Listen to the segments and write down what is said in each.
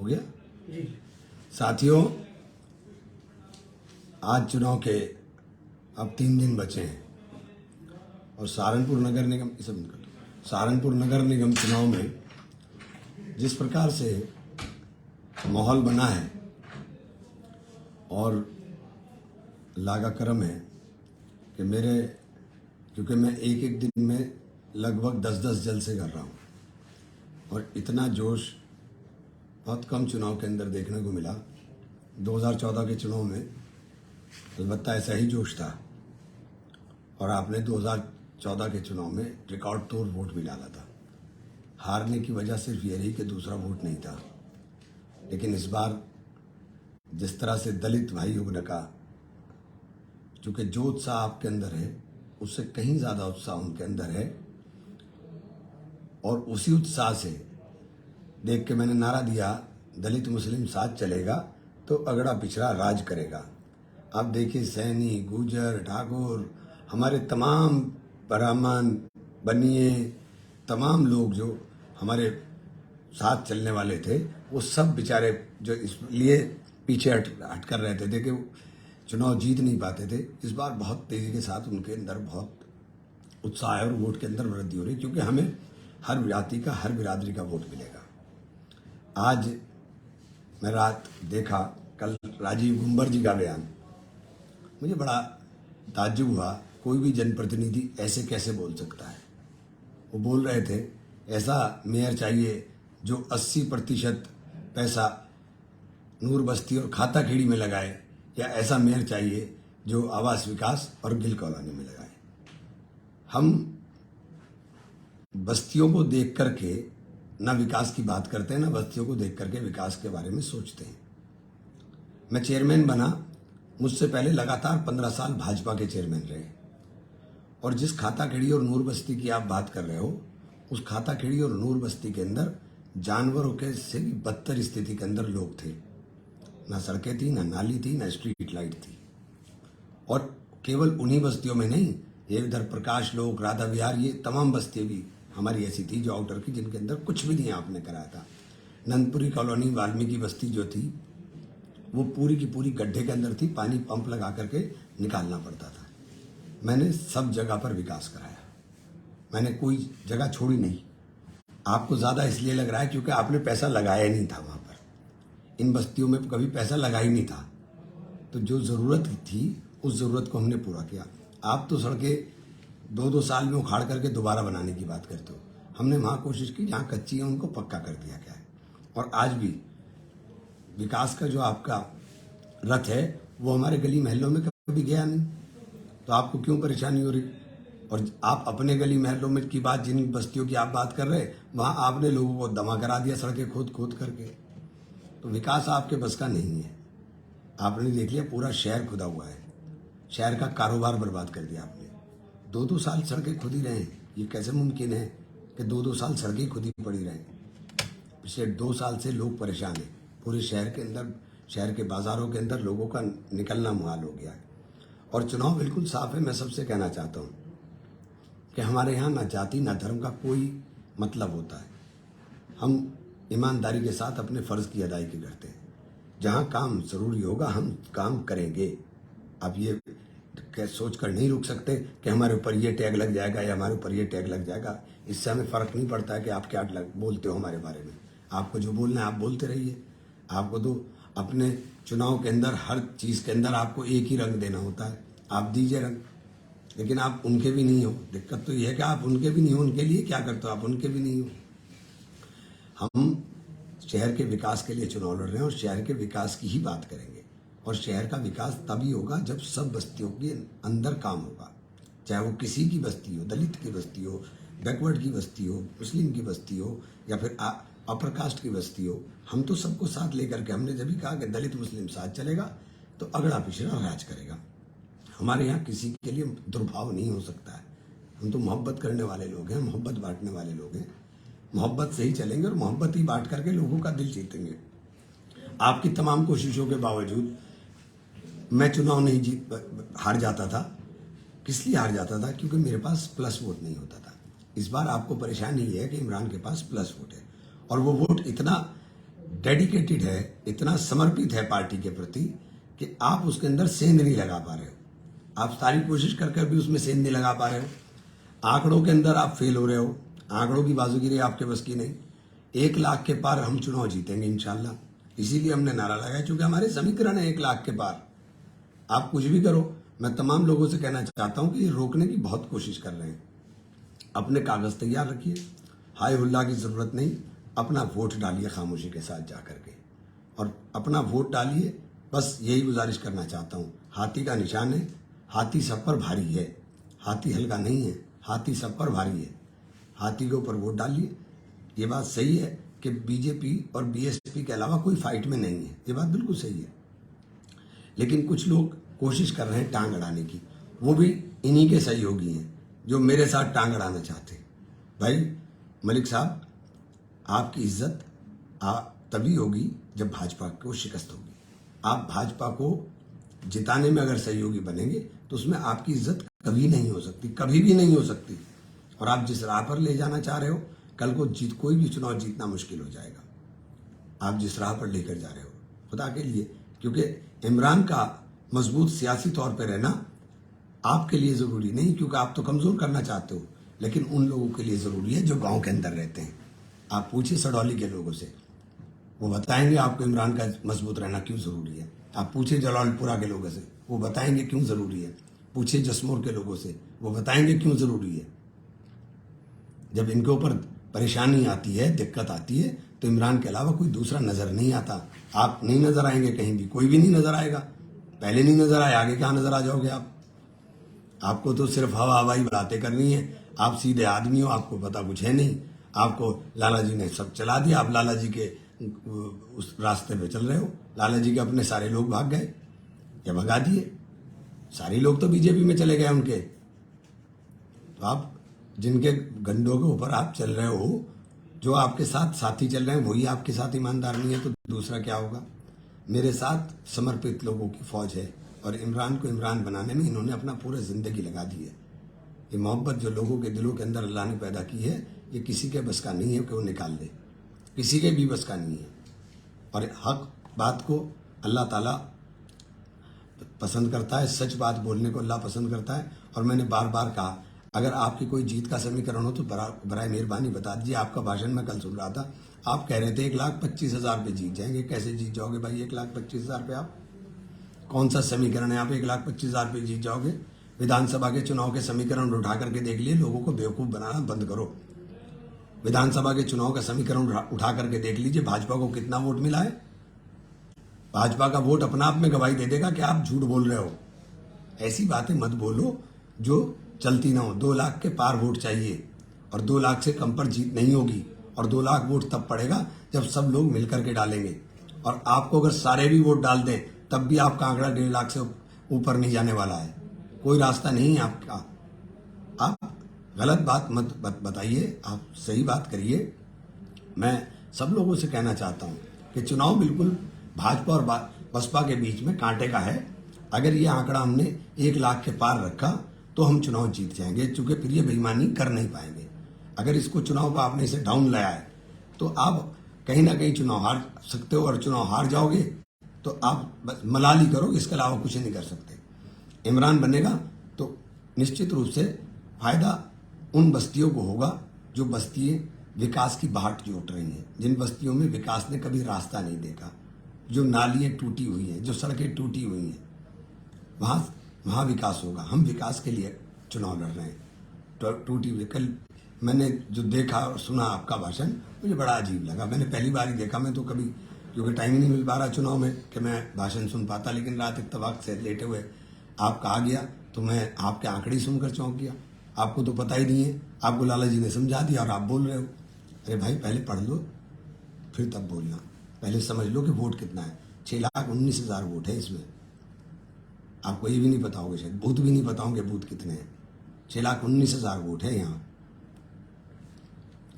गया जी। साथियों, आज चुनाव के अब 3 दिन बचे हैं और सहारनपुर नगर निगम चुनाव में जिस प्रकार से माहौल बना है और लागा क्रम है कि क्योंकि मैं एक दिन में लगभग 10-10 जलसे कर रहा हूँ और इतना जोश बहुत कम चुनाव के अंदर देखने को मिला। 2014 के चुनाव में अलबत्ता ऐसा ही जोश था और आपने 2014 के चुनाव में रिकॉर्ड तोड़ वोट भी डाला था। हारने की वजह सिर्फ ये रही कि दूसरा वोट नहीं था, लेकिन इस बार जिस तरह से दलित भाइयों ने कहा, चूँकि जो उत्साह आपके अंदर है उससे कहीं ज़्यादा उत्साह उनके अंदर है और उसी उत्साह से देख के मैंने नारा दिया, दलित मुस्लिम साथ चलेगा तो अगड़ा पिछड़ा राज करेगा। आप देखिए, सैनी, गुजर, ठाकुर, हमारे तमाम ब्राह्मण, बनिए, तमाम लोग जो हमारे साथ चलने वाले थे, वो सब बेचारे जो इसलिए पीछे हट कर रहते थे कि चुनाव जीत नहीं पाते थे, इस बार बहुत तेज़ी के साथ उनके अंदर बहुत उत्साह है और वोट के अंदर वृद्धि हो रही है, क्योंकि हमें हर जाति का, हर बिरादरी का वोट मिलेगा। आज मैं रात देखा, कल राजीव गुंबर जी का बयान, मुझे बड़ा ताज्जुब हुआ। कोई भी जनप्रतिनिधि ऐसे कैसे बोल सकता है? वो बोल रहे थे ऐसा मेयर चाहिए जो 80% पैसा नूर बस्ती और खाता खेड़ी में लगाए, या ऐसा मेयर चाहिए जो आवास विकास और गिल कॉलोनी में लगाए। हम बस्तियों को देख करके ना विकास की बात करते हैं, ना बस्तियों को देख करके विकास के बारे में सोचते हैं। मैं चेयरमैन बना, मुझसे पहले लगातार 15 साल भाजपा के चेयरमैन रहे और जिस खाता खेड़ी और नूर बस्ती की आप बात कर रहे हो, उस खाता खेड़ी और नूर बस्ती के अंदर जानवरों के से भी बदतर स्थिति के अंदर लोग थे। ना सड़कें थी, ना नाली थी, ना स्ट्रीट लाइट थी। और केवल उन्हीं बस्तियों में नहीं, ये इधर प्रकाश लोक, राधा विहार, ये तमाम बस्तियाँ भी हमारी ऐसी थी जो आउटर की, जिनके अंदर कुछ भी नहीं आपने कराया था। नंदपुरी कॉलोनी, वाल्मीकि बस्ती जो थी, वो पूरी की पूरी गड्ढे के अंदर थी, पानी पंप लगा करके निकालना पड़ता था। मैंने सब जगह पर विकास कराया, मैंने कोई जगह छोड़ी नहीं। आपको ज़्यादा इसलिए लग रहा है क्योंकि आपने पैसा लगाया ही नहीं था वहाँ पर, इन बस्तियों में कभी पैसा लगा ही नहीं था। तो जो ज़रूरत थी उस ज़रूरत को हमने पूरा किया। आप तो सड़कें 2-2 साल में उखाड़ करके दोबारा बनाने की बात करते हो। हमने वहाँ कोशिश की जहाँ कच्ची है उनको पक्का कर दिया गया है। और आज भी विकास का जो आपका रथ है वो हमारे गली महलों में कभी गया नहीं, तो आपको क्यों परेशानी हो रही? और आप अपने गली महलों में की बात, जिन बस्तियों की आप बात कर रहे हैं, वहाँ आपने लोगों को दमा करा दिया सड़कें खोद खोद करके। तो विकास आपके बस का नहीं है। आपने देख लिया, पूरा शहर खुदा हुआ है, शहर का कारोबार बर्बाद कर दिया आपने। 2-2 साल सड़कें खुदी रहें, ये कैसे मुमकिन है कि 2-2 साल सड़कें खुदी पड़ी रहें? पिछले 2 साल से लोग परेशान हैं। पूरे शहर के अंदर, शहर के बाज़ारों के अंदर लोगों का निकलना मुहाल हो गया है। और चुनाव बिल्कुल साफ है। मैं सबसे कहना चाहता हूँ कि हमारे यहाँ ना जाति ना धर्म का कोई मतलब होता है। हम ईमानदारी के साथ अपने फ़र्ज़ की अदायगी करते हैं। जहाँ काम ज़रूरी होगा हम काम करेंगे। आप ये सोच कर नहीं रुक सकते कि हमारे ऊपर ये टैग लग जाएगा या हमारे ऊपर ये टैग लग जाएगा। इससे हमें फ़र्क नहीं पड़ता है कि आप क्या बोलते हो हमारे बारे में। आपको जो बोलना है आप बोलते रहिए। आपको तो अपने चुनाव के अंदर हर चीज़ के अंदर आपको एक ही रंग देना होता है, आप दीजिए रंग। लेकिन आप उनके भी नहीं हो। दिक्कत तो ये है कि आप उनके भी नहीं हो। उनके लिए क्या करते हो? आप उनके भी नहीं हो। हम शहर के विकास के लिए चुनाव लड़ रहे हैं और शहर के विकास की ही बात करेंगे। और शहर का विकास तभी होगा जब सब बस्तियों के अंदर काम होगा, चाहे वो किसी की बस्ती हो, दलित की बस्ती हो, बैकवर्ड की बस्ती हो, मुस्लिम की बस्ती हो, या फिर अपर कास्ट की बस्ती हो। हम तो सबको साथ लेकर के, हमने जब भी कहा कि दलित मुस्लिम साथ चलेगा तो अगड़ा पिछड़ा राज करेगा। हमारे यहाँ किसी के लिए दुर्भाव नहीं हो सकता है। हम तो मोहब्बत करने वाले लोग हैं, मोहब्बत बांटने वाले लोग हैं। मोहब्बत से ही चलेंगे और मोहब्बत ही बांट करके लोगों का दिल जीतेंगे। आपकी तमाम कोशिशों के बावजूद मैं चुनाव नहीं हार जाता था। किस लिए हार जाता था? क्योंकि मेरे पास प्लस वोट नहीं होता था। इस बार आपको परेशानी ये है कि इमरान के पास प्लस वोट है और वो वोट इतना डेडिकेटेड है, इतना समर्पित है पार्टी के प्रति कि आप उसके अंदर सेंध नहीं लगा पा रहे हो। आप सारी कोशिश कर कर भी उसमें सेंध नहीं लगा पा रहे हो। आंकड़ों के अंदर आप फेल हो रहे हो। आंकड़ों की बाजूगिरी आपके बस की नहीं। 1 लाख के पार हम चुनाव जीतेंगे इंशाल्लाह। इसीलिए हमने नारा लगाया, क्योंकि हमारे समीकरण है 1 लाख के पार। आप कुछ भी करो, मैं तमाम लोगों से कहना चाहता हूं कि ये रोकने की बहुत कोशिश कर रहे हैं। अपने कागज तैयार रखिए, हाय हुल्ला की जरूरत नहीं। अपना वोट डालिए खामोशी के साथ जाकर के, और अपना वोट डालिए। बस यही गुजारिश करना चाहता हूं। हाथी का निशान है, हाथी सब पर भारी है, हाथी हल्का नहीं है, हाथी सब पर भारी है। हाथी के ऊपर वोट डालिए। ये बात सही है कि बीजेपी और बीएसपी के अलावा कोई फाइट में नहीं है, ये बात बिल्कुल सही है। लेकिन कुछ लोग कोशिश कर रहे हैं टांग अड़ाने की। वो भी इन्हीं के सहयोगी हैं जो मेरे साथ टांग अड़ाना चाहते हैं। भाई मलिक साहब, आपकी इज्जत तभी होगी जब भाजपा को शिकस्त होगी। आप भाजपा को जिताने में अगर सहयोगी बनेंगे तो उसमें आपकी इज्जत कभी नहीं हो सकती, कभी भी नहीं हो सकती। और आप जिस राह पर ले जाना चाह रहे हो, कल को कोई भी चुनाव जीतना मुश्किल हो जाएगा। आप जिस राह पर लेकर जा रहे हो खुदा के लिए, क्योंकि इमरान का मजबूत सियासी तौर पर रहना आपके लिए जरूरी नहीं, क्योंकि आप तो कमजोर करना चाहते हो, लेकिन उन लोगों के लिए जरूरी है जो गांव के अंदर रहते हैं। आप पूछिए सडौली के लोगों से, वो बताएंगे आपको इमरान का मजबूत रहना क्यों जरूरी है। आप पूछिए जलालपुरा के लोगों से, वो बताएंगे क्यों जरूरी है। पूछिए जसमोर के लोगों से, वो बताएंगे क्यों जरूरी है। जब इनके ऊपर परेशानी आती है, दिक्कत आती है, तो इमरान के अलावा कोई दूसरा नजर नहीं आता। आप नहीं नजर आएंगे कहीं भी, कोई भी नहीं नजर आएगा। पहले नहीं नजर आए, आगे क्या नजर आ जाओगे आप। आपको तो सिर्फ हवाई बातें करनी है। आप सीधे आदमी हो, आपको पता कुछ है नहीं। आपको लाला जी ने सब चला दिया, आप लाला जी के उस रास्ते पे चल रहे हो। लाला जी के अपने सारे लोग भाग गए या भगा दिए। सारे लोग तो बीजेपी में चले गए उनके। तो आप जिनके गंडों के ऊपर आप चल रहे हो, जो आपके साथ साथी चल रहे हैं, वही आपके साथ ईमानदार नहीं है, तो दूसरा क्या होगा। मेरे साथ समर्पित लोगों की फौज है, और इमरान को इमरान बनाने में इन्होंने अपना पूरा जिंदगी लगा दी है। ये मोहब्बत जो लोगों के दिलों के अंदर अल्लाह ने पैदा की है, ये किसी के बस का नहीं है कि वो निकाल दे, किसी के भी बस का नहीं है। और हक बात को अल्लाह ताला पसंद करता है, सच बात बोलने को अल्लाह पसंद करता है। और मैंने बार बार कहा, अगर आपकी कोई जीत का समीकरण हो तो बराए मेहरबानी बता दीजिए। आपका भाषण मैं कल सुन रहा था, आप कह रहे थे 1,25,000 पे जीत जाएंगे। कैसे जीत जाओगे भाई 1,25,000 पे? आप कौन सा समीकरण है, आप 1,25,000 पे जीत जाओगे? विधानसभा के चुनाव के समीकरण उठा करके देख लिए, लोगों को बेवकूफ बनाना बंद करो। विधानसभा के चुनाव का समीकरण उठा करके देख लीजिए, भाजपा को कितना वोट मिला है। भाजपा का वोट अपना आप में गवाही दे देगा कि आप झूठ बोल रहे हो। ऐसी बातें मत बोलो जो चलती ना हो। 2 लाख के पार वोट चाहिए, और 2 लाख से कम पर जीत नहीं होगी। और 2 लाख वोट तब पड़ेगा जब सब लोग मिलकर के डालेंगे। और आपको अगर सारे भी वोट डाल दें तब भी आपका आंकड़ा 1.5 लाख से ऊपर नहीं जाने वाला है। कोई रास्ता नहीं है आपका। आप गलत बात मत बताइए, आप सही बात करिए। मैं सब लोगों से कहना चाहता हूं कि चुनाव बिल्कुल भाजपा और बसपा के बीच में कांटे का है। अगर ये आंकड़ा हमने 1 लाख के पार रखा तो हम चुनाव जीत जाएंगे, क्योंकि फिर ये बेईमानी कर नहीं पाएंगे। अगर इसको चुनाव को आपने इसे डाउन लाया है तो आप कहीं ना कहीं चुनाव हार सकते हो, और चुनाव हार जाओगे तो आप बस मलाली करो, इसके अलावा कुछ नहीं कर सकते। इमरान बनेगा तो निश्चित रूप से फायदा उन बस्तियों को होगा जो बस्तियां विकास की बाट जोट रही हैं, जिन बस्तियों में विकास ने कभी रास्ता नहीं देखा, जो नालियां टूटी हुई हैं, जो सड़कें टूटी हुई हैं, वहां विकास होगा। हम विकास के लिए चुनाव लड़ रहे हैं। टूटी हुई, कल मैंने जो देखा और सुना आपका भाषण, मुझे बड़ा अजीब लगा। मैंने पहली बार ही देखा। मैं तो कभी, क्योंकि टाइम ही नहीं मिल पा रहा चुनाव में कि मैं भाषण सुन पाता, लेकिन रात इत्तेफाक से लेटे हुए आपका आ गया तो मैं आपके आंकड़े सुनकर चौंक गया। आपको तो पता ही नहीं है, आपको लाला जी ने समझा दिया और आप बोल रहे हो। अरे भाई, पहले पढ़ लो फिर तब बोलना। पहले समझ लो कि वोट कितना है। 6,19,000 वोट है इसमें। आपको ये भी नहीं पता होगा, शायद बूथ भी नहीं पता होंगे बूथ कितने हैं। 6,19,000 वोट है यहाँ,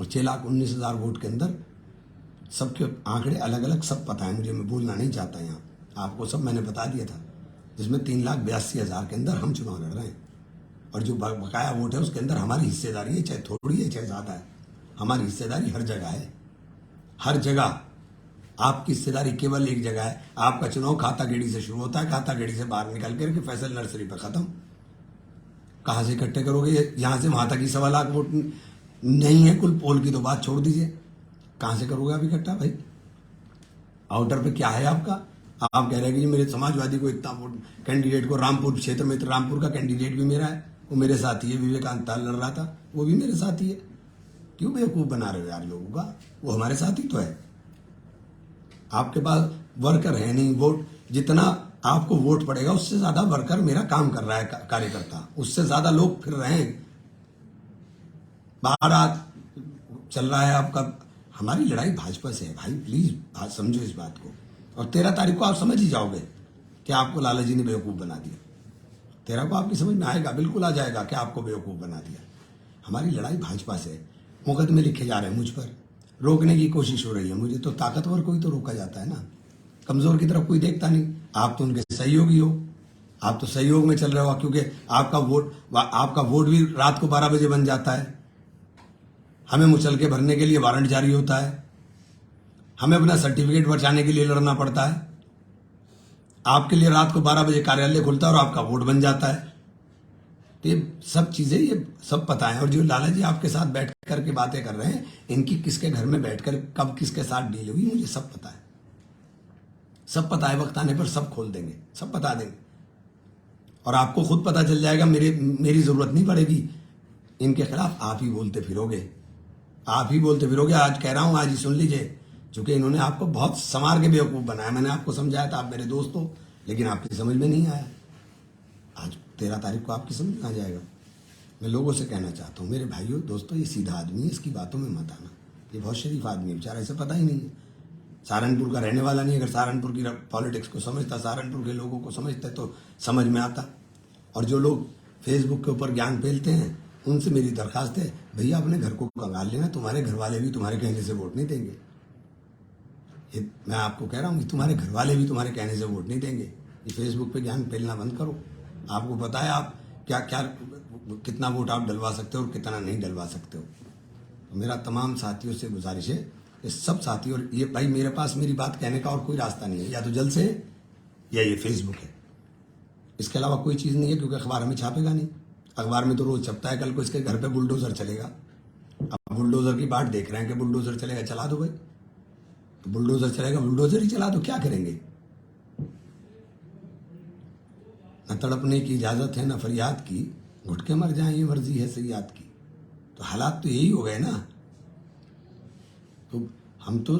और 6,19,000 वोट के अंदर सबके आंकड़े अलग अलग सब पता है मुझे। मैं बोलना नहीं चाहता यहाँ, आपको सब मैंने बता दिया था। जिसमें 3,82,000 के अंदर हम चुनाव लड़ रहे हैं, और जो बकाया वोट है उसके अंदर हमारी हिस्सेदारी है, चाहे थोड़ी है चाहे ज्यादा है। हमारी हिस्सेदारी हर जगह है, हर जगह। आपकी हिस्सेदारी केवल एक जगह है, आपका चुनाव खाताखेड़ी से शुरू होता है, खाताखेड़ी से बाहर निकल करके फैसल नर्सरी पर खत्म। कहां से इकट्ठे करोगे? यहां से वहां तक ही 1.25 लाख वोट नहीं है कुल, पोल की तो बात छोड़ दीजिए, कहां से करोगे आप इकट्ठा भाई? आउटर पे क्या है आपका? आप कह रहे हैं कि जी मेरे समाजवादी को इतना वोट, कैंडिडेट को रामपुर क्षेत्र में, तो रामपुर का कैंडिडेट भी मेरा है, वो मेरे साथी है, विवेकानंद ताल लड़ रहा था, वो भी मेरे साथी है। क्यों बेवकूफ बना रहे हो यार लोगों का? वो हमारे साथी तो है। आपके पास वर्कर है नहीं, वोट जितना आपको वोट पड़ेगा उससे ज्यादा वर्कर मेरा काम कर रहा है, कार्यकर्ता, उससे ज्यादा लोग फिर रहे हैं बाहर। आज चल रहा है आपका, हमारी लड़ाई भाजपा से है भाई, प्लीज समझो इस बात को। और 13 तारीख को आप समझ ही जाओगे कि आपको लाला जी ने बेवकूफ बना दिया। 13 को आपकी समझ में आएगा, बिल्कुल आ जाएगा कि आपको बेवकूफ बना दिया। हमारी लड़ाई भाजपा से है। मुकदमे लिखे जा रहे हैं मुझ पर, रोकने की कोशिश हो रही है मुझे, तो ताकतवर कोई तो रोका जाता है ना, कमजोर की तरफ कोई देखता नहीं। आप तो उनके सहयोगी हो, आप तो सहयोग में चल रहे हो, क्योंकि आपका वोट भी रात को 12 बजे बन जाता है। हमें मुचल के भरने के लिए वारंट जारी होता है, हमें अपना सर्टिफिकेट बचाने के लिए लड़ना पड़ता है। आपके लिए रात को 12 बजे कार्यालय खुलता है और आपका वोट बन जाता है। तो ये सब चीजें, ये सब पता है। और जो लाला जी आपके साथ बैठ करके बातें कर रहे हैं, इनकी किसके घर में बैठकर कब किसके साथ डील हुई, मुझे सब पता है, सब पता है। वक्त आने पर सब खोल देंगे, सब बता देंगे, और आपको खुद पता चल जाएगा। मेरी जरूरत नहीं पड़ेगी। इनके खिलाफ आप ही बोलते फिरोगे, आप ही बोलते फिरोगे। आज कह रहा हूं, आज ही सुन लीजिए, क्योंकि इन्होंने आपको बहुत संवार के बेवकूफ बनाया। मैंने आपको समझाया था, आप मेरे दोस्त हो, लेकिन आपकी समझ में नहीं आया। आज 13 तारीख को आपकी समझ में आ जाएगा। मैं लोगों से कहना चाहता हूँ, मेरे भाइयों दोस्तों, ये सीधा आदमी है, इसकी बातों में मत आना। ये बहुत शरीफ आदमी है बेचारा, इसे पता ही नहीं है, सहारनपुर का रहने वाला नहीं। अगर सहारनपुर की पॉलिटिक्स को समझता, सहारनपुर के लोगों को समझता, तो समझ में आता। और जो लोग फेसबुक के ऊपर ज्ञान फैलते हैं, उनसे मेरी दरखास्त है, भैया अपने घर को कंगाल लेना, तुम्हारे घर वाले भी तुम्हारे कहने से वोट नहीं देंगे। ये मैं आपको कह रहा हूँ कि तुम्हारे घर वाले भी तुम्हारे कहने से वोट नहीं देंगे। ये फेसबुक पे ज्ञान फैलना बंद करो। आपको पता है आप क्या क्या कितना वोट आप डलवा सकते हो और कितना नहीं डलवा सकते हो। तो मेरा तमाम साथियों से गुजारिश है, ये सब साथी, और ये भाई मेरे पास मेरी बात कहने का और कोई रास्ता नहीं है, या तो जल से है या ये फेसबुक है, इसके अलावा कोई चीज़ नहीं है। क्योंकि अखबार हमें छापेगा नहीं, अखबार में तो रोज छपता है, कल को इसके घर पे बुलडोजर चलेगा। अब बुलडोजर की बात देख रहे हैं कि बुलडोजर चलेगा, चला दो भाई, तो बुलडोजर चलेगा, बुलडोजर ही चला दो, क्या करेंगे? न तड़पने की इजाजत है न फरियाद की, घुट के मर जाए ये मर्जी है सयाद की। तो हालात तो यही हो गए ना। तो हम तो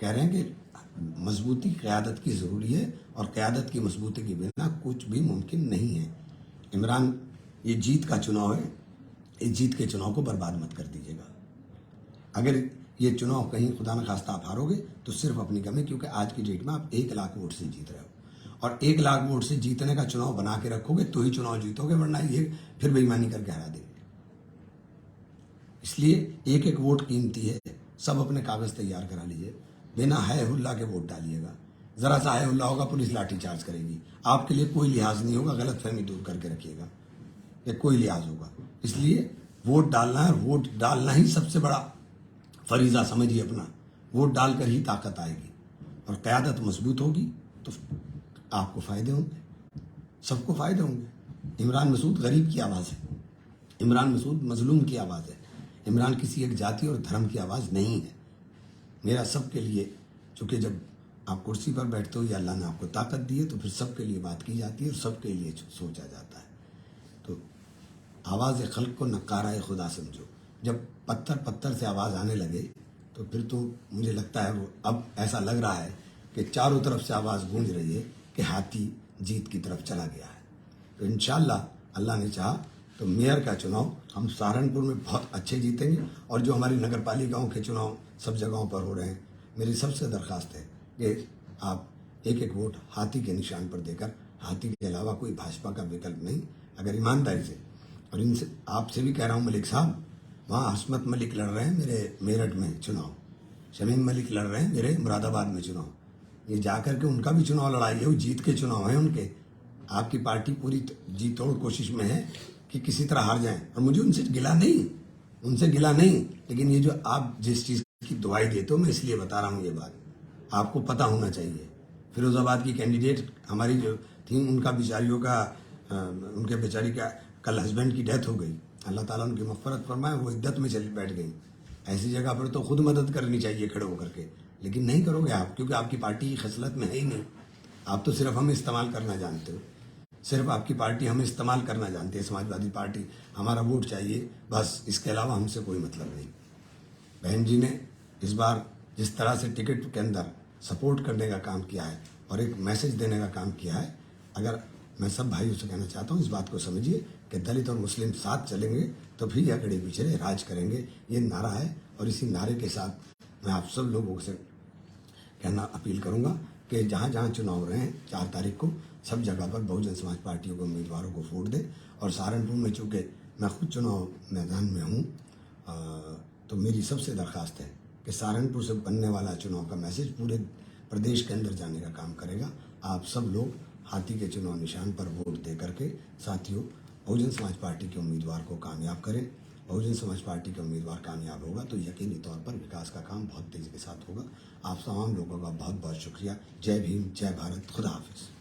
कह रहे हैं कि मजबूती क़यादत की ज़रूरी है, और क़यादत की मजबूती के बिना कुछ भी मुमकिन नहीं है। इमरान, ये जीत का चुनाव है, इस जीत के चुनाव को बर्बाद मत कर दीजिएगा। अगर ये चुनाव कहीं खुदा न खास्ता आप हारोगे तो सिर्फ अपनी कमी, क्योंकि आज की डेट में आप 1 लाख वोट से जीत रहे हो, और 1 लाख वोट से जीतने का चुनाव बना के रखोगे तो ही चुनाव जीतोगे, वरना ये फिर बेईमानी करके हरा देंगे। इसलिए एक एक वोट कीमती है। सब अपने कागज तैयार करा लीजिए, बिना हाय हुल्ला के वोट डालिएगा। जरा सा हाय हुल्ला होगा, पुलिस लाठी चार्ज करेगी। आपके लिए कोई लिहाज नहीं होगा, गलत फहमी दूर करके रखिएगा, ये कोई लिहाज होगा। इसलिए वोट डालना है, वोट डालना ही सबसे बड़ा फरीजा समझिए अपना। वोट डालकर ही ताकत आएगी, और क़यादत मजबूत होगी तो आपको फायदे होंगे, सबको फायदे होंगे। इमरान मसूद गरीब की आवाज़ है, इमरान मसूद मजलूम की आवाज़ है। इमरान किसी एक जाति और धर्म की आवाज़ नहीं है। मेरा सबके लिए, चूँकि जब आप कुर्सी पर बैठते हो या अल्लाह ने आपको ताकत दी है, तो फिर सबके लिए बात की जाती है और सबके लिए सोचा जाता है। तो आवाज़ खल्क को नकारा खुदा समझो। जब पत्थर पत्थर से आवाज़ आने लगे तो फिर तो मुझे लगता है, वो अब ऐसा लग रहा है कि चारों तरफ से आवाज़ गूंज रही है कि हाथी जीत की तरफ चला गया है। तो इंशाअल्लाह अल्लाह ने चाहा तो मेयर का चुनाव हम सहारनपुर में बहुत अच्छे जीतेंगे, और जो हमारी नगर पालिकाओं के चुनाव सब जगहों पर हो रहे हैं, मेरी सबसे दरख्वास्त है कि आप एक एक वोट हाथी के निशान पर देकर, हाथी के अलावा कोई भाजपा का विकल्प नहीं, अगर ईमानदारी से। और इनसे आपसे भी कह रहा हूँ मलिक साहब, वहाँ हसमत मलिक लड़ रहे हैं मेरे मेरठ में चुनाव, शमीम मलिक लड़ रहे हैं मेरे मुरादाबाद में चुनाव, ये जाकर के उनका भी चुनाव लड़ाई है, वो जीत के चुनाव हैं उनके। आपकी पार्टी पूरी जी तोड़ कोशिश में है कि किसी तरह हार जाएं, और मुझे उनसे गिला नहीं, लेकिन ये जो आप जिस चीज़ की दुआई देते हो, मैं इसलिए बता रहा हूँ ये बात आपको पता होना चाहिए। फिरोजाबाद की कैंडिडेट हमारी जो थी, उनका बेचारियों का उनके बेचारी का कल हस्बैंड की डेथ हो गई, अल्लाह ताला उनकी मग़फ़िरत फरमाए, वो इद्दत में चली बैठ गई। ऐसी जगह पर तो खुद मदद करनी चाहिए खड़े होकर के, लेकिन नहीं करोगे आप, क्योंकि आपकी पार्टी की खसलत में है ही नहीं। आप तो सिर्फ हमें इस्तेमाल करना जानते हो, सिर्फ आपकी पार्टी हमें इस्तेमाल करना जानती है, समाजवादी पार्टी। हमारा वोट चाहिए बस, इसके अलावा हमसे कोई मतलब नहीं। बहन जी ने इस बार जिस तरह से टिकट के अंदर सपोर्ट करने का काम किया है और एक मैसेज देने का काम किया है, अगर मैं सब भाइयों से कहना चाहता हूँ, इस बात को समझिए कि दलित और मुस्लिम साथ चलेंगे तो फिर यह कड़े पिछड़े राज करेंगे, ये नारा है। और इसी नारे के साथ मैं आप सब लोगों से कहना अपील करूंगा कि जहाँ जहाँ चुनाव रहे हैं 4 तारीख को, सब जगह पर बहुजन समाज पार्टियों के उम्मीदवारों को वोट दें। और सहारनपुर में चूँकि मैं खुद चुनाव मैदान में हूँ, तो मेरी सबसे दरख्वास्त है कि सहारनपुर से बनने वाला चुनाव का मैसेज पूरे प्रदेश के अंदर जाने का काम करेगा। आप सब लोग हाथी के चुनाव निशान पर वोट दे करके साथियों बहुजन समाज पार्टी के उम्मीदवार को कामयाब करें। बहुजन समाज पार्टी का उम्मीदवार कामयाब होगा तो यकीनी तौर पर विकास का काम बहुत तेज़ी के साथ होगा। आप तमाम लोगों का बहुत बहुत शुक्रिया। जय भीम, जय भारत, खुदा हाफिज़।